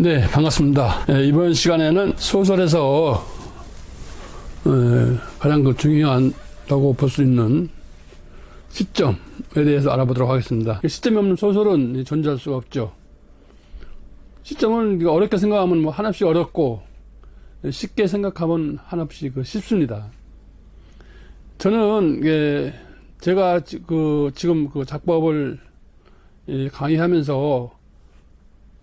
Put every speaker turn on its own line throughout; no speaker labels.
네, 반갑습니다. 이번 시간에는 소설에서 가장 중요하다고 볼 수 있는 시점에 대해서 알아보도록 하겠습니다. 시점이 없는 소설은 존재할 수가 없죠. 시점은 어렵게 생각하면 한없이 어렵고, 쉽게 생각하면 한없이 쉽습니다. 저는 제가 지금 작법을 강의하면서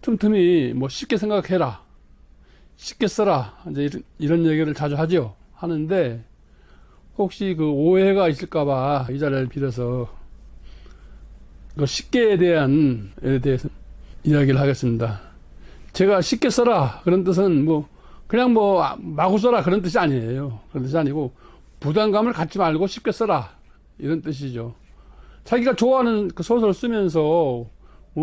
틈틈이 쉽게 생각해라, 쉽게 써라, 이제 이런 얘기를 자주 하는데, 혹시 오해가 있을까봐 이 자리를 빌어서 쉽게에 대해서 이야기를 하겠습니다. 제가 쉽게 써라 그런 뜻은 그냥 마구 써라 그런 뜻이 아니에요. 그런 뜻이 아니고 부담감을 갖지 말고 쉽게 써라 이런 뜻이죠. 자기가 좋아하는 소설을 쓰면서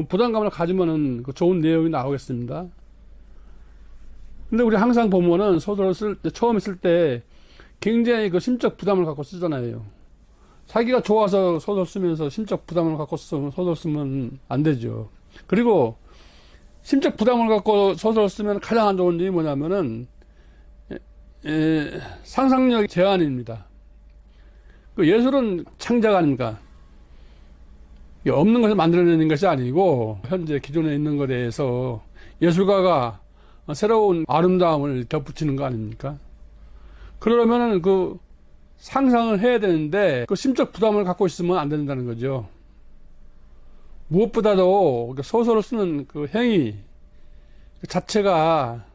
부담감을 가지면은 좋은 내용이 나오겠습니다. 근데 우리 항상 보면은 소설을 처음에 쓸 때 굉장히 심적 부담을 갖고 쓰잖아요. 자기가 좋아서 소설 쓰면서 심적 부담을 갖고 소설 쓰면 안 되죠. 그리고 심적 부담을 갖고 소설을 쓰면 가장 안 좋은 점이 뭐냐면은 상상력 제한입니다. 예술은 창작 아닙니까? 없는 것을 만들어내는 것이 아니고 현재 기존에 있는 것에 대해서 예술가가 새로운 아름다움을 덧붙이는 거 아닙니까? 그러면은 상상을 해야 되는데 심적 부담을 갖고 있으면 안 된다는 거죠. 무엇보다도 소설을 쓰는 행위 자체가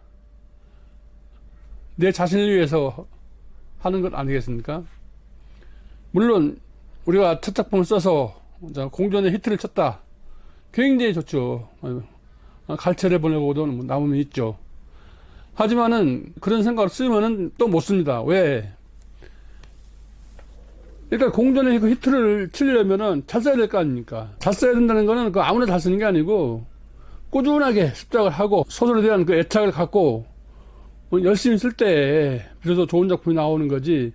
내 자신을 위해서 하는 것 아니겠습니까? 물론 우리가 첫 작품을 써서 공전에 히트를 쳤다. 굉장히 좋죠. 갈채를 보내고도 남음이 있죠. 하지만은 그런 생각을 쓰면은 또 못 씁니다. 왜? 일단 공전에 히트를 치려면은 잘 써야 될 거 아닙니까? 잘 써야 된다는 거는 아무나 잘 쓰는 게 아니고 꾸준하게 습작을 하고 소설에 대한 애착을 갖고 열심히 쓸 때 비로소 좋은 작품이 나오는 거지.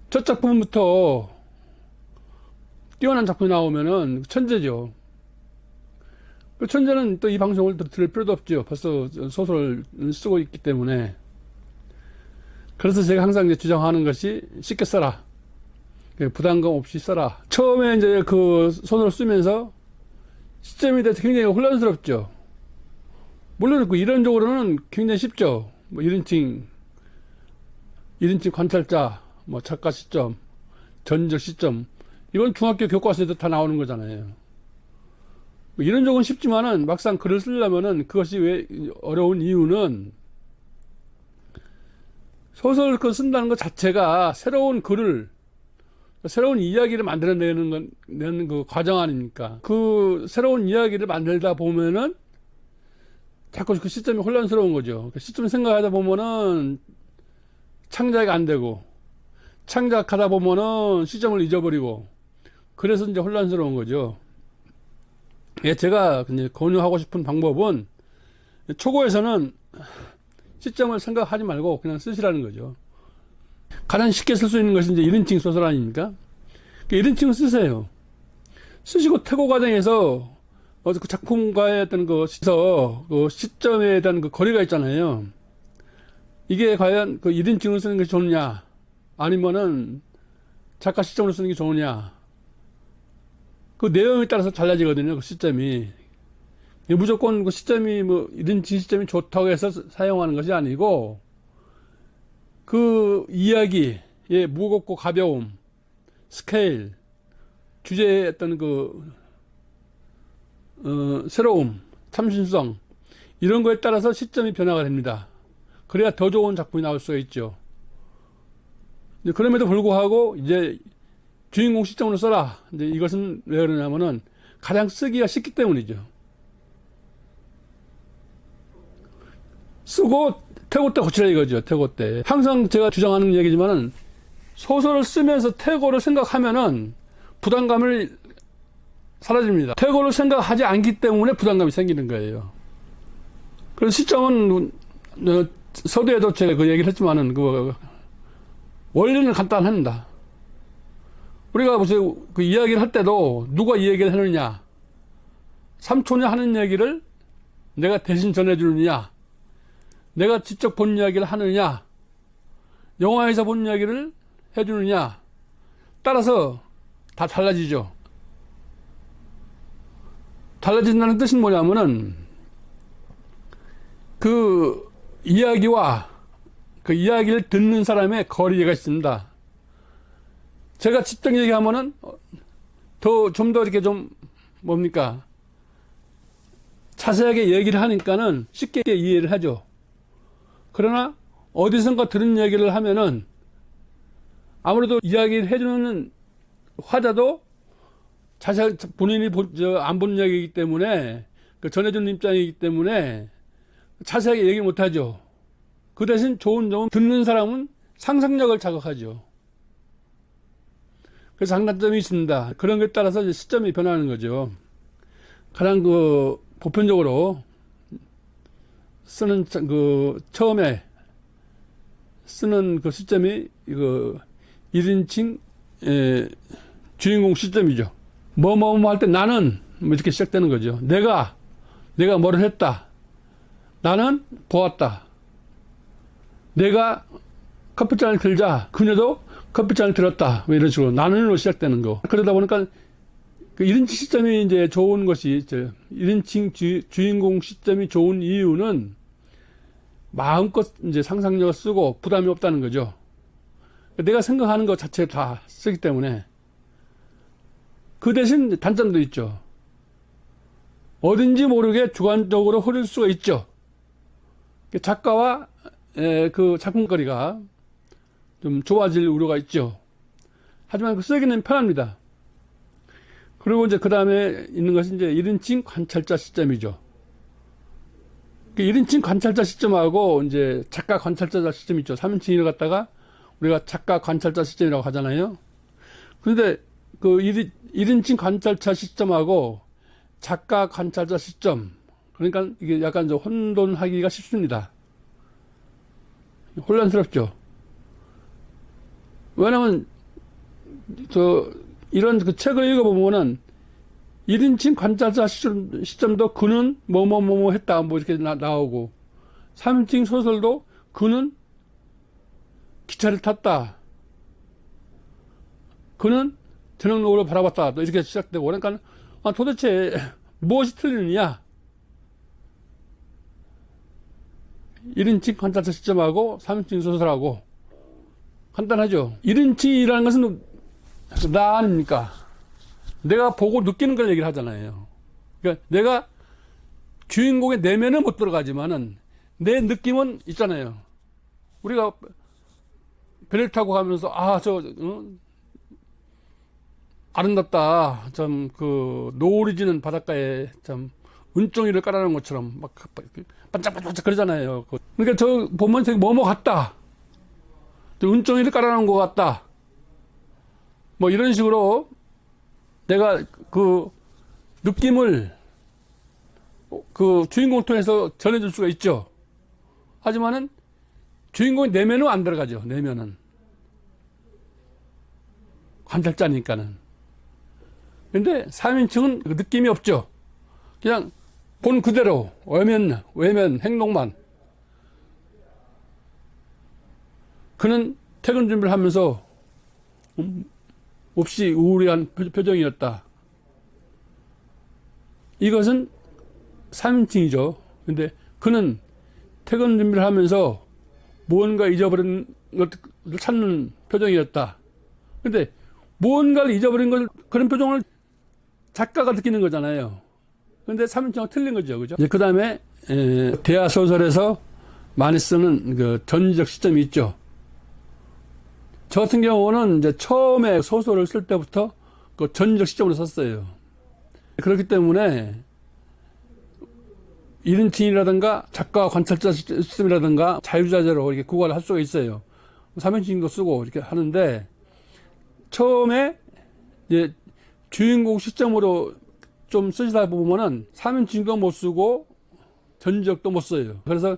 첫 작품부터 뛰어난 작품이 나오면은 천재죠. 천재는 또 이 방송을 들을 필요도 없죠. 벌써 소설을 쓰고 있기 때문에. 그래서 제가 항상 주장하는 것이 쉽게 써라. 부담감 없이 써라. 처음에 이제 소설을 쓰면서 시점에 대해서 굉장히 혼란스럽죠. 물론 이론적으로는 굉장히 쉽죠. 1인칭 관찰자, 작가 시점, 전적 시점. 이건 중학교 교과서에도 다 나오는 거잖아요. 이론적으로는 쉽지만은 막상 글을 쓰려면은 그것이 왜 어려운 이유는 소설 쓴다는 것 자체가 새로운 이야기를 만들어내는 과정 아닙니까? 새로운 이야기를 만들다 보면은 자꾸 시점이 혼란스러운 거죠. 시점 생각하다 보면은 창작이 안 되고, 창작하다 보면은 시점을 잊어버리고, 그래서 이제 혼란스러운 거죠. 제가 권유하고 싶은 방법은 초고에서는 시점을 생각하지 말고 그냥 쓰시라는 거죠. 가장 쉽게 쓸 수 있는 것이 이제 1인칭 소설 아닙니까? 1인칭을 쓰세요. 쓰시고 퇴고 과정에서 작품과의 어떤 시점에 대한 거리가 있잖아요. 이게 과연 1인칭을 쓰는 것이 좋느냐, 아니면은 작가 시점으로 쓰는 게 좋으냐. 내용에 따라서 달라지거든요, 시점이. 무조건 시점이 1인칭 시점이 좋다고 해서 사용하는 것이 아니고, 이야기의 무겁고 가벼움, 스케일, 주제의 어떤 새로움, 참신성, 이런 거에 따라서 시점이 변화가 됩니다. 그래야 더 좋은 작품이 나올 수가 있죠. 그럼에도 불구하고, 이제, 주인공 시점으로 써라. 이제 이것은 왜 그러냐면은, 가장 쓰기가 쉽기 때문이죠. 쓰고, 퇴고 때 고치라 이거죠, 퇴고 때. 항상 제가 주장하는 얘기지만은, 소설을 쓰면서 퇴고를 생각하면은, 부담감을 사라집니다. 퇴고를 생각하지 않기 때문에 부담감이 생기는 거예요. 그래서 시점은, 서두에도 제가 얘기를 했지만은, 원리는 간단합니다. 우리가 무슨 이야기를 할 때도 누가 이 얘기를 하느냐, 삼촌이 하는 얘기를 내가 대신 전해주느냐, 내가 직접 본 이야기를 하느냐, 영화에서 본 이야기를 해주느냐, 따라서 다 달라지죠. 달라진다는 뜻은 뭐냐면은, 그 이야기와 그 이야기를 듣는 사람의 거리가 있습니다. 제가 직접 얘기하면은, 좀 더 이렇게 좀, 뭡니까, 자세하게 얘기를 하니까는 쉽게 이해를 하죠. 그러나 어디선가 들은 얘기를 하면은 아무래도 이야기를 해주는 화자도 자세하게 본인이 안 본 이야기이기 때문에, 그 전해주는 입장이기 때문에 자세하게 얘기 못 하죠. 그 대신 좋은 점은 듣는 사람은 상상력을 자극하죠. 그래서 장단점이 있습니다. 그런 것에 따라서 이제 시점이 변하는 거죠. 가장 그 보편적으로 쓰는 처음에 쓰는 그 시점이 이거 1인칭 주인공 시점이죠. 뭐뭐 할 때 나는 뭐 이렇게 시작되는 거죠. 내가 뭐를 했다. 나는 보았다. 내가 커피잔을 들자 그녀도 커피잔을 들었다. 뭐 이런 식으로 나는으로 시작되는 거. 그러다 보니까 그 1인칭 시점이 이제 좋은 것이, 1인칭 주인공 시점이 좋은 이유는 마음껏 이제 상상력을 쓰고 부담이 없다는 거죠. 내가 생각하는 것 자체 다 쓰기 때문에. 그 대신 단점도 있죠. 어딘지 모르게 주관적으로 흐를 수가 있죠. 작가와 그 작품거리가 좀 좁아질 우려가 있죠. 하지만 그 쓰기는 편합니다. 그리고 이제 그 다음에 있는 것이 이제 1인칭 관찰자 시점이죠. 1인칭 관찰자 시점하고 이제 작가 관찰자 시점이 있죠. 3인칭을 갖다가 우리가 작가 관찰자 시점이라고 하잖아요. 그런데 그 1인칭 관찰자 시점하고 작가 관찰자 시점, 그러니까 이게 약간 좀 혼돈하기가 쉽습니다. 혼란스럽죠. 왜냐면 이런 그 책을 읽어보면은 1인칭 관찰자 시점도 그는 뭐뭐뭐뭐 했다 뭐 이렇게 나오고, 3인칭 소설도 그는 기차를 탔다, 그는 저녁 노을을 바라봤다 또 이렇게 시작되고. 그러니까 도대체 무엇이 틀리느냐, 1인칭 관찰자 시점하고 3인칭 소설하고 간단하죠. 1인칭이라는 것은 나 아닙니까? 내가 보고 느끼는 걸 얘기를 하잖아요. 그러니까 내가 주인공의 내면은 못 들어가지만은 내 느낌은 있잖아요. 우리가 배를 타고 가면서 아름답다, 참 그 노을이 지는 바닷가에 참 은종이를 깔아놓은 것처럼 막 반짝반짝 그러잖아요. 그러니까 저 보면 되게 뭐뭐 같다, 은종이를 깔아놓은 것 같다, 뭐 이런 식으로 내가 그 느낌을 그 주인공을 통해서 전해줄 수가 있죠. 하지만은 주인공의 내면은 안 들어가죠. 내면은 관찰자니까는. 근데 3인칭은 그 느낌이 없죠. 그냥 본 그대로 외면 행동만. 그는 퇴근 준비를 하면서 몹시 우울한 표정이었다. 이것은 3인칭이죠. 근데 그는 퇴근 준비를 하면서 무언가 잊어버린 것을 찾는 표정이었다. 근데 무언가를 잊어버린 걸, 그런 표정을 작가가 느끼는 거잖아요. 근데 3인칭하고 틀린 거죠. 그죠? 그 다음에, 대하 소설에서 많이 쓰는 그 전지적 시점이 있죠. 저 같은 경우는 이제 처음에 소설을 쓸 때부터 그 전지적 시점으로 썼어요. 그렇기 때문에 1인칭이라든가 작가 관찰자 시점이라든가 자유자재로 이렇게 구가를 할 수가 있어요. 3인칭도 쓰고 이렇게 하는데, 처음에 이제 주인공 시점으로 좀 쓰시다 보면은 3인칭도 못 쓰고 전지적도 못 써요. 그래서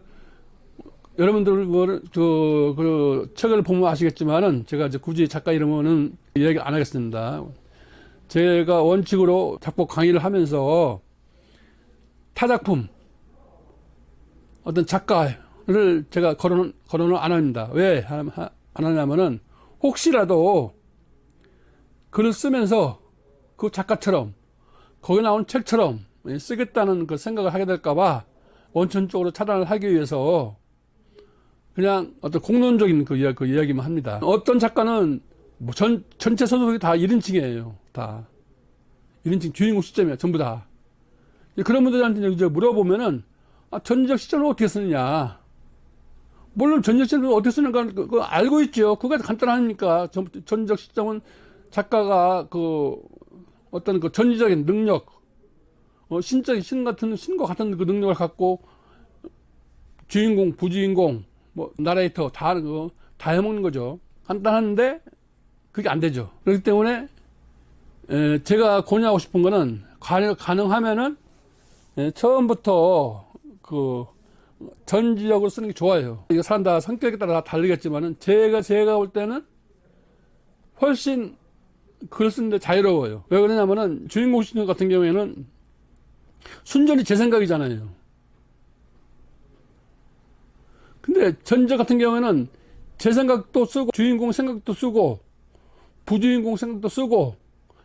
여러분들 그 책을 보면 아시겠지만은 제가 이제 굳이 작가 이름은 이야기 안 하겠습니다. 제가 원칙으로 작곡 강의를 하면서 타작품, 어떤 작가를 제가 거론을 안 합니다. 왜 안 하냐면은 혹시라도 글을 쓰면서 그 작가처럼 거기 나온 책처럼 쓰겠다는 그 생각을 하게 될까봐 원천적으로 차단을 하기 위해서 그냥 어떤 공론적인 그 이야기만 합니다. 어떤 작가는 뭐 전체 소설이 다 1인칭이에요. 다 1인칭 주인공 시점이야. 전부 다. 그런 분들한테 이제 물어보면은 전적 시점을 어떻게 쓰느냐. 물론 전적 시점을 어떻게 쓰는가 그거 알고 있죠. 그거 간단하니까. 전적 시점은 작가가 그 어떤 그 전지적인 능력, 신과 같은 그 능력을 갖고 주인공, 부주인공, 뭐 나레이터 다 해먹는 거죠. 간단한데 그게 안 되죠. 그렇기 때문에 제가 권유하고 싶은 거는 가능하면은 처음부터 그 전지적으로 쓰는 게 좋아요. 이거 사람 다 성격에 따라 다 다르겠지만은 제가 볼 때는 훨씬 글 쓰는데 자유로워요. 왜 그러냐면은 주인공 시점 같은 경우에는 순전히 제 생각이잖아요. 근데 전적 같은 경우에는 제 생각도 쓰고 주인공 생각도 쓰고 부주인공 생각도 쓰고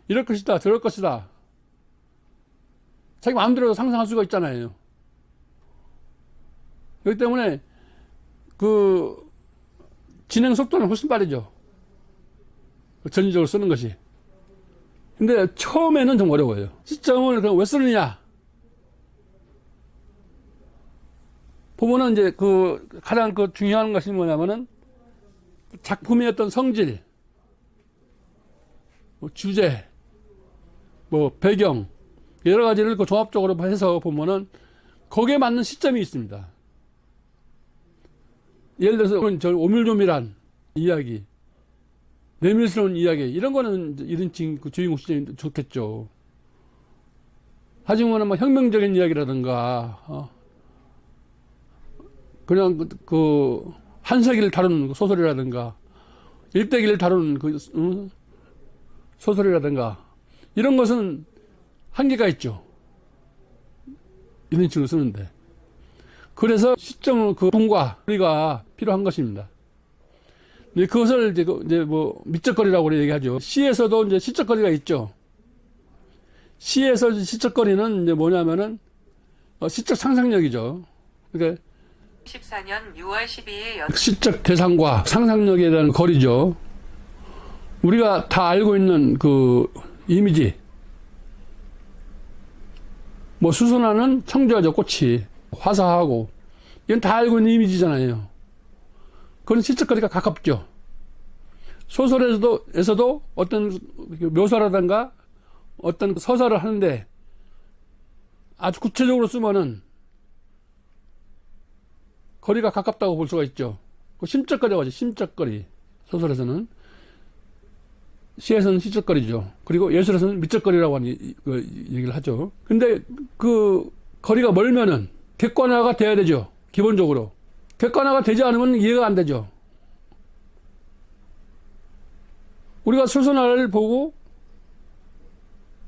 이럴 것이다 저럴 것이다 자기 마음대로 상상할 수가 있잖아요. 그렇기 때문에 그 진행 속도는 훨씬 빠르죠. 전지적으로 쓰는 것이. 근데 처음에는 좀 어려워요. 시점을 그럼 왜 쓰느냐? 보면은 이제 그 가장 그 중요한 것이 뭐냐면은 작품의 어떤 성질, 뭐 주제, 뭐 배경 여러 가지를 그 종합적으로 해서 보면은 거기에 맞는 시점이 있습니다. 예를 들어서 저 오밀조밀한 이야기, 내밀스러운 이야기 이런 거는 1인칭 그 주인공 시점이 좋겠죠. 하지만은 뭐 혁명적인 이야기라든가 그냥 그 한세기를 다루는 소설이라든가 일대기를 다루는 그 소설이라든가 이런 것은 한계가 있죠. 1인칭으로 쓰는데. 그래서 시점을 그 분과 우리가 필요한 것입니다. 그것을 이제 뭐 미적거리라고 얘기하죠. 시에서도 이제 시적거리가 있죠. 시에서 시적거리는 이제 뭐냐면은 시적 상상력이죠. 그러니까
14년 6월 12일
시적 대상과 상상력에 대한 거리죠. 우리가 다 알고 있는 그 이미지. 뭐 수선화는 청주하죠. 꽃이 화사하고 이건 다 알고 있는 이미지잖아요. 그건 시적거리가 가깝죠. 소설에서도 어떤 묘사라든가 어떤 서사를 하는데 아주 구체적으로 쓰면은 거리가 가깝다고 볼 수가 있죠. 그 심적거리라고 하죠. 심적거리. 소설에서는. 시에서는 시적거리죠. 그리고 예술에서는 미적거리라고 하는 얘기를 하죠. 근데 그 거리가 멀면은 객관화가 돼야 되죠. 기본적으로. 객관화가 되지 않으면 이해가 안 되죠. 우리가 수선화를 보고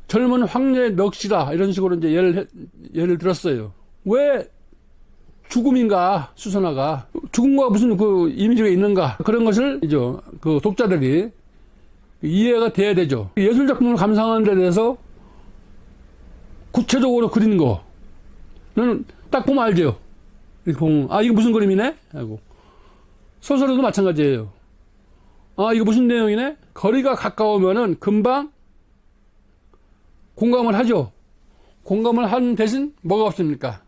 젊은 황녀의 넋이다 이런 식으로 이제 예를 들었어요. 왜 죽음인가 수선화가 죽음과 무슨 그 이미지가 있는가 그런 것을 이제 그 독자들이 이해가 돼야 되죠. 예술 작품을 감상하는 데 대해서 구체적으로 그리는 거는 딱 보면 알죠. 이렇게 보면 이거 무슨 그림이네 하고 소설에도 마찬가지예요. 이거 무슨 내용이네. 거리가 가까우면은 금방 공감을 하죠. 공감을 한 대신 뭐가 없습니까?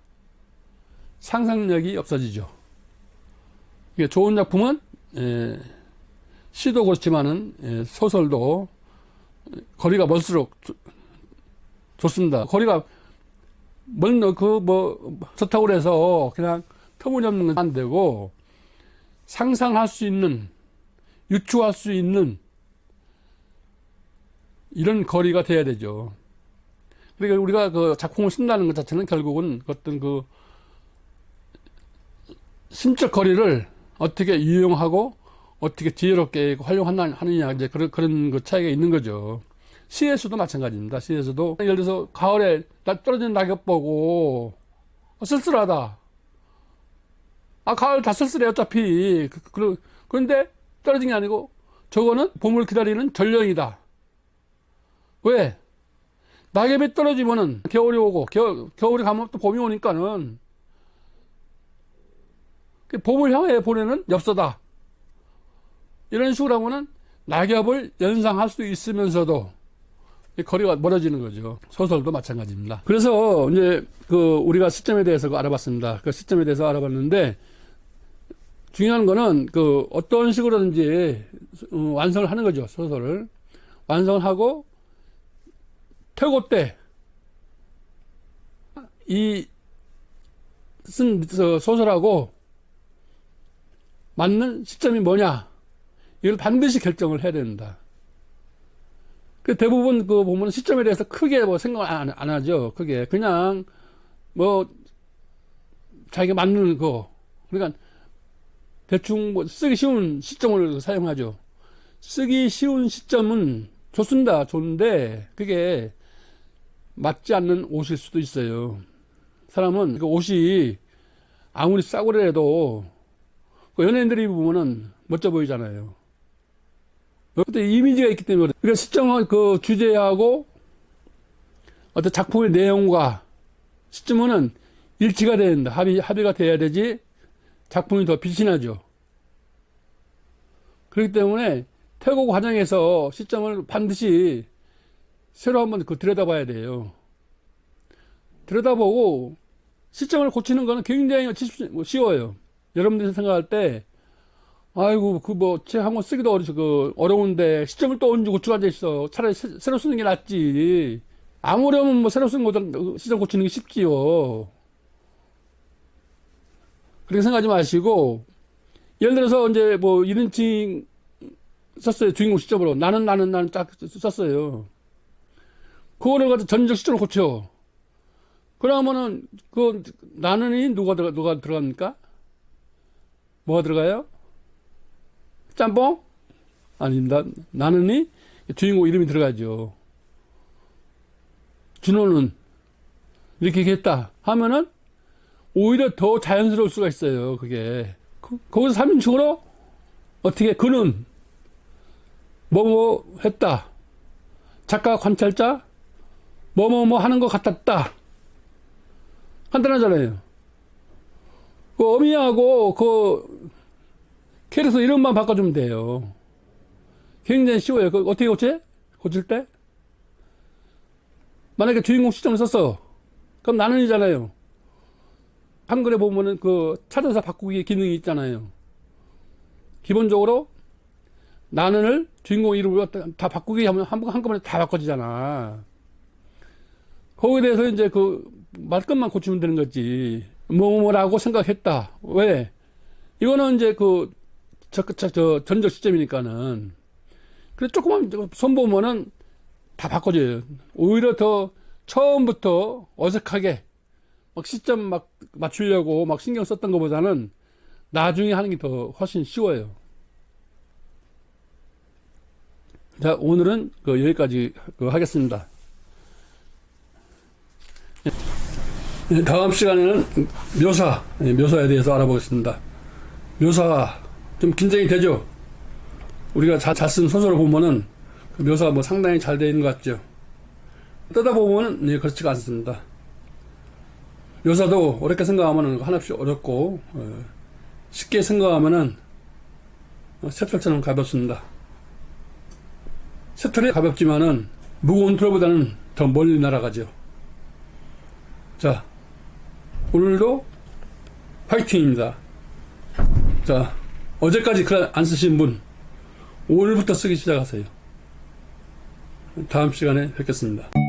상상력이 없어지죠. 이게 좋은 작품은 시도 그렇지만은 소설도 거리가 멀수록 좋습니다. 거리가 멀는 좋다고 그래서 그냥 터무니없는 건 안 되고 상상할 수 있는 유추할 수 있는 이런 거리가 돼야 되죠. 그러니까 우리가 그 작품을 쓴다는 것 자체는 결국은 어떤 그 심적 거리를 어떻게 유용하고 어떻게 지혜롭게 활용하느냐 이제 그런 그 차이가 있는 거죠. 시에서도 마찬가지입니다. 시에서도 예를 들어서 가을에 떨어지는 낙엽 보고 쓸쓸하다. 가을 다 쓸쓸해 어차피. 그런데 떨어진 게 아니고 저거는 봄을 기다리는 전령이다. 왜? 낙엽이 떨어지면은 겨울이 오고 겨울이 가면 또 봄이 오니까는 봄을 향해 보내는 엽서다. 이런 식으로 하면은 낙엽을 연상할 수 있으면서도 거리가 멀어지는 거죠. 소설도 마찬가지입니다. 그래서 이제 우리가 시점에 대해서 알아봤습니다. 그 시점에 대해서 알아봤는데 중요한 거는 어떤 식으로든지 완성을 하는 거죠. 소설을 완성을 하고 퇴고 때 이 쓴 소설하고 맞는 시점이 뭐냐, 이걸 반드시 결정을 해야 된다. 대부분 보면 시점에 대해서 크게 생각을 안 하죠. 크게. 그냥 자기가 맞는 그러니까 대충 쓰기 쉬운 시점을 사용하죠. 쓰기 쉬운 시점은 좋은데 그게 맞지 않는 옷일 수도 있어요. 사람은 옷이 아무리 싸구려해도 연예인들이 보면은 멋져 보이잖아요. 그것도 이미지가 있기 때문에. 그러니까 시점은 주제하고 어떤 작품의 내용과 시점은 일치가 돼야 된다. 합의가 돼야 되지 작품이 더 빛이 나죠. 그렇기 때문에 태국 과정에서 시점을 반드시 새로 한번 들여다봐야 돼요. 들여다보고 시점을 고치는 거는 굉장히 쉬워요. 여러분들이 생각할 때 아이고 책 한 권 쓰기도 어려운데 시점을 또 언제 고치고 앉아있어. 차라리 새로 쓰는 게 낫지. 아무려면 새로 쓰는 것보다 시점 고치는 게 쉽지요. 그렇게 생각하지 마시고, 예를 들어서 이제 1인칭 썼어요. 주인공 시점으로. 나는 딱 썼어요. 그거를 가지고 전적 시점을 고쳐. 그러면은 나는이 누가 들어갑니까? 뭐가 들어가요? 짬뽕? 아닙니다. 나는이 주인공 이름이 들어가죠. 준호는 이렇게 했다 하면은 오히려 더 자연스러울 수가 있어요. 그게 거기서 3인칭으로 어떻게 그는 뭐뭐 했다, 작가 관찰자 뭐뭐뭐 하는 것 같았다, 간단하잖아요. 어미하고 캐릭터 이름만 바꿔주면 돼요. 굉장히 쉬워요. 어떻게 고칠 때? 만약에 주인공 시점을 썼어. 그럼 나는이잖아요. 한글에 보면은 찾아서 바꾸기 기능이 있잖아요. 기본적으로 나는을 주인공 이름으로 다 바꾸기 하면 한꺼번에 다 바꿔지잖아. 거기에 대해서 이제 말끝만 고치면 되는 거지. 뭐라고 생각했다. 왜? 이거는 이제 전적 시점이니까는. 그래, 조금만 손보면은 다 바꿔져요. 오히려 더 처음부터 어색하게 시점 맞추려고 신경 썼던 것보다는 나중에 하는 게 더 훨씬 쉬워요. 자, 오늘은 여기까지 하겠습니다. 다음 시간에는 묘사에 대해서 알아보겠습니다. 묘사 좀 긴장이 되죠? 우리가 잘 쓴 소설을 보면은 묘사가 상당히 잘 되어 있는 것 같죠? 뜨다 보면은 그렇지가 않습니다. 묘사도 어렵게 생각하면은 하나씩 어렵고, 쉽게 생각하면은 쇠털처럼 가볍습니다. 쇠털이 가볍지만은 무거운 틀보다는 더 멀리 날아가죠. 자, 오늘도 파이팅입니다. 자, 어제까지 글 안 쓰신 분 오늘부터 쓰기 시작하세요. 다음 시간에 뵙겠습니다.